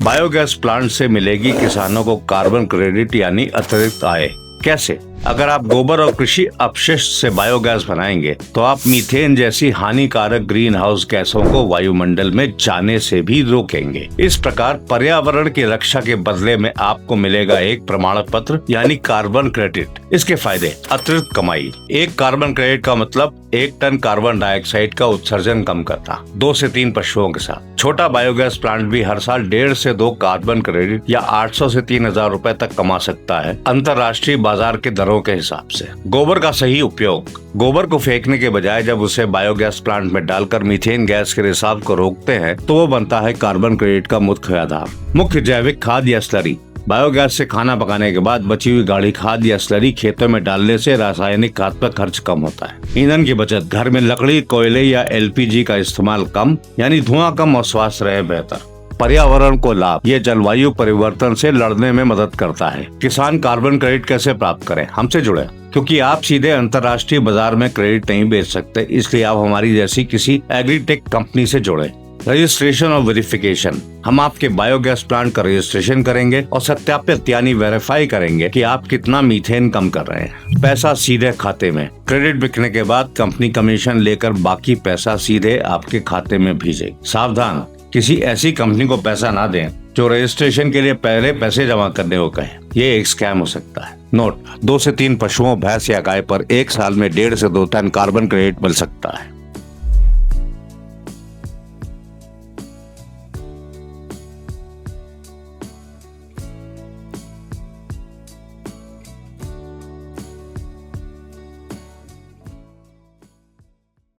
Biogas plant से मिलेगी किसानों को कार्बन क्रेडिट यानी अतिरिक्त आय। कैसे? अगर आप गोबर और कृषि अपशिष्ट से बायोगैस बनाएंगे तो आप मीथेन जैसी हानिकारक ग्रीन हाउस गैसों को वायुमंडल में जाने से भी रोकेंगे। इस प्रकार पर्यावरण की रक्षा के बदले में आपको मिलेगा एक प्रमाण पत्र यानी कार्बन क्रेडिट। इसके फायदे: अतिरिक्त कमाई। एक कार्बन क्रेडिट का मतलब 1 टन कार्बन डाइऑक्साइड का उत्सर्जन कम करना 2 से 3 पशुओं के साथ। छोटा बायोगैस प्लांट भी हर साल 1.5 से 2 कार्बन क्रेडिट या 800 से 3000 रुपए तक कमा सकता है अंतर्राष्ट्रीय बाजार के दरों के हिसाब से। गोबर का सही उपयोग। गोबर को फेंकने के बजाय जब उसे बायोगैस प्लांट में डालकर मीथेन गैस के रिसाव को रोकते हैं तो वो बनता है कार्बन क्रेडिट का मुख्य आधार। मुख्य जैविक खाद या स्लरी। बायोगैस से खाना पकाने के बाद बची हुई गाढ़ी खाद या स्लरी खेतों में डालने से रासायनिक खाद पर खर्च कम होता है। ईंधन की बचत। घर में लकड़ी, कोयले या एलपीजी का इस्तेमाल कम यानी धुआं कम और स्वास्थ्य रहे बेहतर। पर्यावरण को लाभ। ये जलवायु परिवर्तन से लड़ने में मदद करता है। किसान कार्बन क्रेडिट कैसे प्राप्त करें? हमसे जुड़े, क्योंकि आप सीधे अंतर्राष्ट्रीय बाजार में क्रेडिट नहीं बेच सकते, इसलिए आप हमारी जैसी किसी एग्रीटेक कंपनी से जुड़े। रजिस्ट्रेशन और वेरिफिकेशन। हम आपके बायोगैस प्लांट का रजिस्ट्रेशन करेंगे और सत्यापित यानी वेरीफाई करेंगे कि आप कितना मीथेन कम कर रहे हैं। पैसा सीधे खाते में। क्रेडिट बिकने के बाद कंपनी कमीशन लेकर बाकी पैसा सीधे आपके खाते में भेजेगी। सावधान, किसी ऐसी कंपनी को पैसा ना दें जो रजिस्ट्रेशन के लिए पहले पैसे जमा करने को कहे। ये एक स्कैम हो सकता है। नोट: 2 से 3 पशुओं, भैंस या गाय पर 1 साल में 1.5 से 2 टन कार्बन क्रेडिट मिल सकता है।